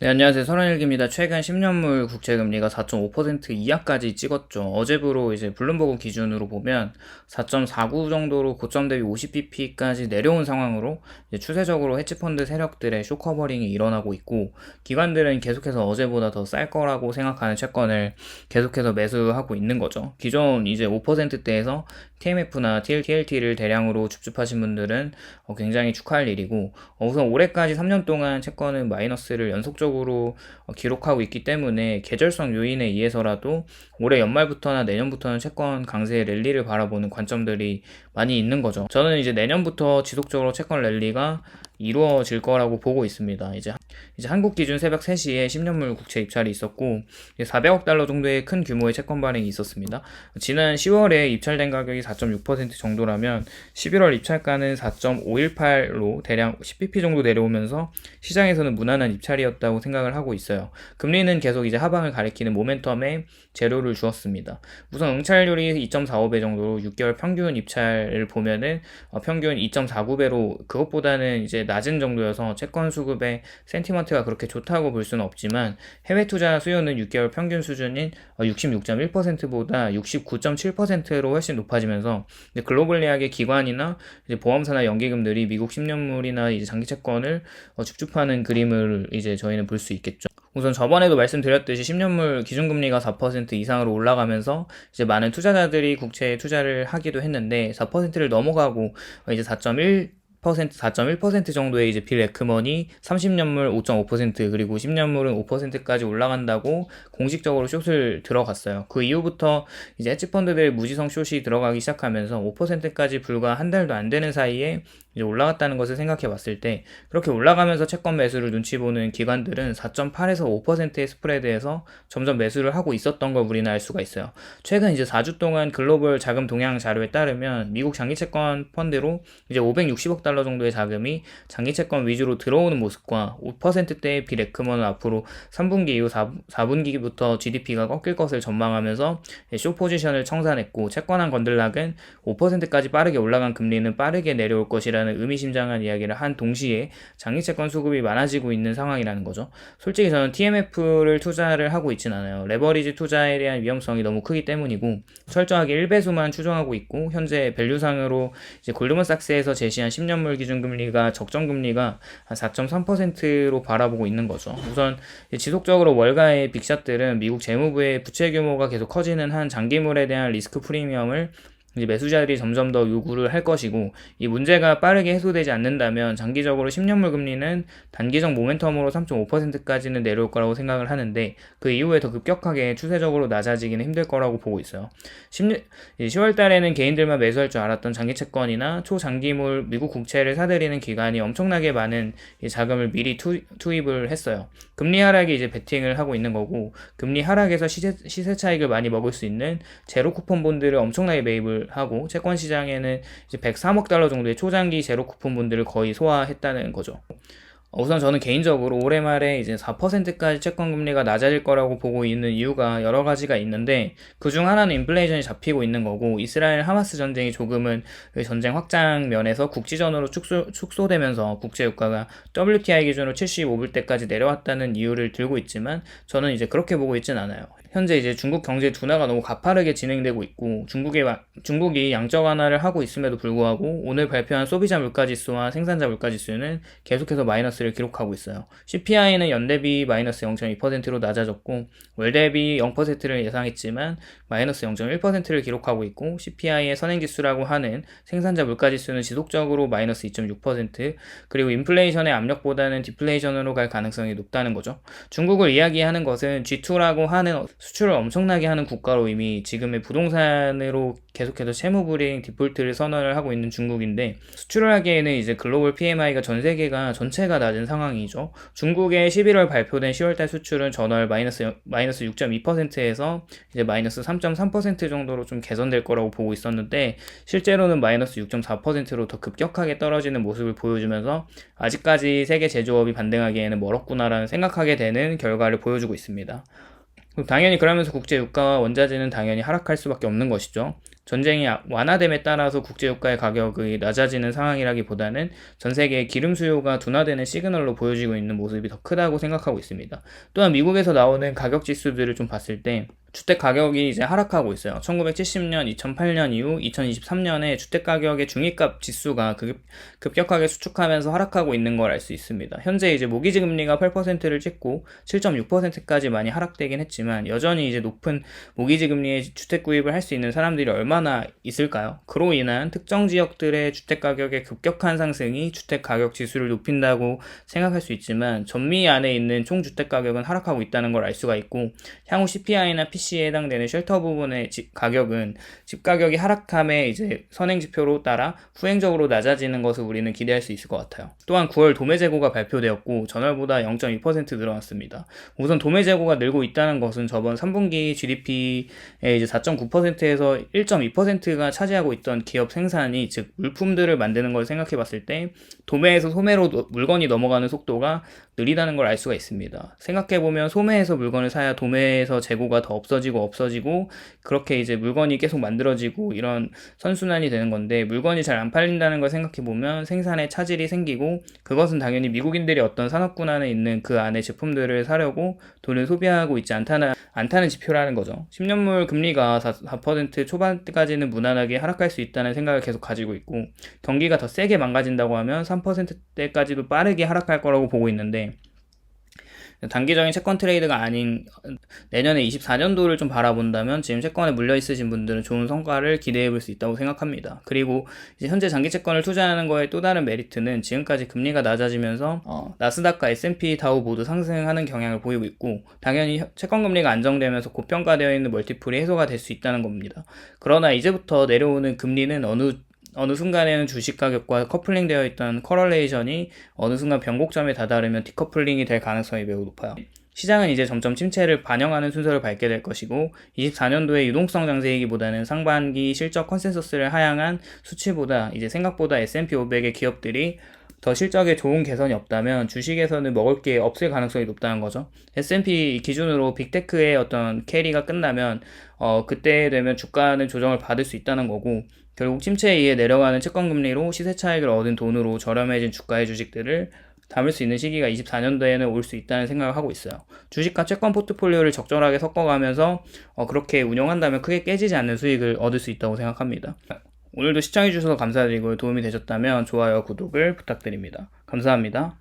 네, 안녕하세요. 설원일기입니다. 최근 10년물 국채금리가 4.5% 이하까지 찍었죠. 어제부로 이제 블룸버그 기준으로 보면 4.49 정도로 고점 대비 50bp까지 내려온 상황으로 이제 추세적으로 헤지펀드 세력들의 쇼커버링이 일어나고 있고, 기관들은 계속해서 어제보다 더 쌀 거라고 생각하는 채권을 계속해서 매수하고 있는 거죠. 기존 이제 5%대에서 TMF나 TLT를 대량으로 줍줍하신 분들은 굉장히 축하할 일이고, 우선 올해까지 3년 동안 채권은 마이너스를 연속적으로 기록하고 있기 때문에 계절성 요인에 의해서라도 올해 연말부터나 내년부터는 채권 강세의 랠리를 바라보는 관점들이 많이 있는 거죠. 저는 이제 내년부터 지속적으로 채권 랠리가 이루어질 거라고 보고 있습니다. 이제 한국 기준 새벽 3시에 10년물 국채 입찰이 있었고 400억 달러 정도의 큰 규모의 채권 발행이 있었습니다. 지난 10월에 입찰된 가격이 4.6% 정도라면 11월 입찰가는 4.518로 대략 10bp 정도 내려오면서 시장에서는 무난한 입찰이었다고 생각을 하고 있어요. 금리는 계속 이제 하방을 가리키는 모멘텀에 재료를 주었습니다. 우선 응찰률이 2.45배 정도로 6개월 평균 입찰을 보면은 평균 2.49배로 그것보다는 이제 낮은 정도여서 채권 수급의 센티먼트가 그렇게 좋다고 볼 수는 없지만 해외 투자 수요는 6개월 평균 수준인 66.1%보다 69.7%로 훨씬 높아지면서 글로벌 예약의 기관이나 이제 보험사나 연기금들이 미국 10년물이나 이제 장기 채권을 줍줍하는 그림을 이제 저희는 볼 수 있겠죠. 우선 저번에도 말씀드렸듯이 10년물 기준금리가 4% 이상으로 올라가면서 이제 많은 투자자들이 국채에 투자를 하기도 했는데 4%를 넘어가고 이제 4.1% 정도의 이제 빌 에크먼이 30년물 5.5% 그리고 10년물은 5%까지 올라간다고 공식적으로 숏을 들어갔어요. 그 이후부터 이제 헤지펀드들 무지성 숏이 들어가기 시작하면서 5%까지 불과 한 달도 안 되는 사이에 이제 올라갔다는 것을 생각해 봤을 때 그렇게 올라가면서 채권 매수를 눈치 보는 기관들은 4.8에서 5%의 스프레드에서 점점 매수를 하고 있었던 걸 우리는 알 수가 있어요. 최근 이제 4주 동안 글로벌 자금 동향 자료에 따르면 미국 장기 채권 펀드로 이제 560억 달러 정도의 자금이 장기 채권 위주로 들어오는 모습과 5%대의 빌 에크먼은 앞으로 3분기 이후 4분기부터 GDP가 꺾일 것을 전망하면서 숏 포지션을 청산했고 채권한 건들락은 5%까지 빠르게 올라간 금리는 빠르게 내려올 것이라는 의미심장한 이야기를 한 동시에 장기 채권 수급이 많아지고 있는 상황이라는 거죠. 솔직히 저는 TMF를 투자를 하고 있진 않아요. 레버리지 투자에 대한 위험성이 너무 크기 때문이고 철저하게 1배수만 추정하고 있고 현재 밸류상으로 이제 골드만삭스에서 제시한 10년물 기준금리가 적정금리가 한 4.3%로 바라보고 있는 거죠. 우선 지속적으로 월가의 빅샷들은 미국 재무부의 부채 규모가 계속 커지는 한 장기물에 대한 리스크 프리미엄을 이제 매수자들이 점점 더 요구를 할 것이고 이 문제가 빠르게 해소되지 않는다면 장기적으로 10년물 금리는 단기적 모멘텀으로 3.5%까지는 내려올 거라고 생각을 하는데 그 이후에 더 급격하게 추세적으로 낮아지기는 힘들 거라고 보고 있어요. 10월 달에는 개인들만 매수할 줄 알았던 장기 채권이나 초장기물 미국 국채를 사들이는 기관이 엄청나게 많은 자금을 미리 투입을 했어요. 금리 하락에 이제 베팅을 하고 있는 거고 금리 하락에서 시세 차익을 많이 먹을 수 있는 제로 쿠폰 본드를 엄청나게 매입을 하고 채권 시장에는 이제 103억 달러 정도의 초장기 제로 쿠폰 본드를 거의 소화했다는 거죠. 우선 저는 개인적으로 올해 말에 이제 4%까지 채권 금리가 낮아질 거라고 보고 있는 이유가 여러 가지가 있는데 그중 하나는 인플레이션이 잡히고 있는 거고 이스라엘 하마스 전쟁이 조금은 그 전쟁 확장 면에서 국지전으로 축소되면서 국제유가가 WTI 기준으로 75불대까지 내려왔다는 이유를 들고 있지만 저는 이제 그렇게 보고 있진 않아요. 현재 이제 중국 경제 둔화가 너무 가파르게 진행되고 있고 중국이 양적 완화를 하고 있음에도 불구하고 오늘 발표한 소비자 물가지수와 생산자 물가지수는 계속해서 마이너스를 기록하고 있어요. CPI는 연대비 마이너스 0.2%로 낮아졌고 월 대비 0%를 예상했지만 마이너스 0.1%를 기록하고 있고 CPI의 선행지수라고 하는 생산자 물가지수는 지속적으로 마이너스 2.6% 그리고 인플레이션의 압력보다는 디플레이션으로 갈 가능성이 높다는 거죠. 중국을 이야기하는 것은 G2라고 하는 수출을 엄청나게 하는 국가로 이미 지금의 부동산으로 계속해서 채무불이행 디폴트를 선언을 하고 있는 중국인데 수출을 하기에는 이제 글로벌 PMI가 전 세계가 전체가 낮은 상황이죠. 중국의 11월 발표된 10월달 수출은 전월 마이너스 6.2%에서 이제 마이너스 3.3% 정도로 좀 개선될 거라고 보고 있었는데 실제로는 마이너스 6.4%로 더 급격하게 떨어지는 모습을 보여주면서 아직까지 세계 제조업이 반등하기에는 멀었구나라는 생각하게 되는 결과를 보여주고 있습니다. 당연히 그러면서 국제 유가와 원자재는 당연히 하락할 수밖에 없는 것이죠. 전쟁이 완화됨에 따라서 국제유가의 가격이 낮아지는 상황이라기보다는 전 세계의 기름 수요가 둔화되는 시그널로 보여지고 있는 모습이 더 크다고 생각하고 있습니다. 또한 미국에서 나오는 가격 지수들을 좀 봤을 때 주택 가격이 이제 하락하고 있어요. 1970년, 2008년 이후 2023년에 주택 가격의 중위값 지수가 급격하게 수축하면서 하락하고 있는 걸 알 수 있습니다. 현재 이제 모기지 금리가 8%를 찍고 7.6%까지 많이 하락되긴 했지만 여전히 이제 높은 모기지 금리의 주택 구입을 할 수 있는 사람들이 얼마나 있을까요? 그로 인한 특정 지역들의 주택 가격의 급격한 상승이 주택 가격 지수를 높인다고 생각할 수 있지만 전미 안에 있는 총 주택 가격은 하락하고 있다는 걸 알 수가 있고 향후 CPI나 PC에 해당되는 쉘터 부분의 가격은 집 가격이 하락함에 이제 선행 지표로 따라 후행적으로 낮아지는 것을 우리는 기대할 수 있을 것 같아요. 또한 9월 도매 재고가 발표되었고 전월보다 0.2% 늘어났습니다. 우선 도매 재고가 늘고 있다는 것은 저번 3분기 GDP의 이제 4.9%에서 1.2%가 차지하고 있던 기업 생산이 즉 물품들을 만드는 걸 생각해 봤을 때 도매에서 소매로 물건이 넘어가는 속도가 느리다는 걸 알 수가 있습니다. 생각해보면 소매에서 물건을 사야 도매에서 재고가 더 없어지고 그렇게 이제 물건이 계속 만들어지고 이런 선순환이 되는 건데 물건이 잘 안 팔린다는 걸 생각해보면 생산에 차질이 생기고 그것은 당연히 미국인들이 어떤 산업군 안에 있는 그 안에 제품들을 사려고 돈을 소비하고 있지 않다는 지표라는 거죠. 10년물 금리가 4% 초반까지는 무난하게 하락할 수 있다는 생각을 계속 가지고 있고 경기가 더 세게 망가진다고 하면 3%대까지도 빠르게 하락할 거라고 보고 있는데 단기적인 채권 트레이드가 아닌 내년에 24년도를 좀 바라본다면 지금 채권에 물려 있으신 분들은 좋은 성과를 기대해 볼 수 있다고 생각합니다. 그리고 이제 현재 장기 채권을 투자하는 거에 또 다른 메리트는 지금까지 금리가 낮아지면서 나스닥과 S&P 다우 모두 상승하는 경향을 보이고 있고 당연히 채권 금리가 안정되면서 고평가되어 있는 멀티플이 해소가 될 수 있다는 겁니다. 그러나 이제부터 내려오는 금리는 어느 순간에는 주식 가격과 커플링 되어 있던 커럴레이션이 어느 순간 변곡점에 다다르면 디커플링이 될 가능성이 매우 높아요. 시장은 이제 점점 침체를 반영하는 순서를 밟게 될 것이고 24년도에 유동성 장세이기보다는 상반기 실적 컨센서스를 하향한 수치보다 이제 생각보다 S&P 500의 기업들이 더 실적에 좋은 개선이 없다면 주식에서는 먹을 게 없을 가능성이 높다는 거죠. S&P 기준으로 빅테크의 어떤 캐리가 끝나면 그때 되면 주가는 조정을 받을 수 있다는 거고 결국 침체에 의해 내려가는 채권금리로 시세 차익을 얻은 돈으로 저렴해진 주가의 주식들을 담을 수 있는 시기가 24년도에는 올 수 있다는 생각을 하고 있어요. 주식과 채권 포트폴리오를 적절하게 섞어가면서 그렇게 운영한다면 크게 깨지지 않는 수익을 얻을 수 있다고 생각합니다. 오늘도 시청해주셔서 감사드리고 도움이 되셨다면 좋아요, 구독을 부탁드립니다. 감사합니다.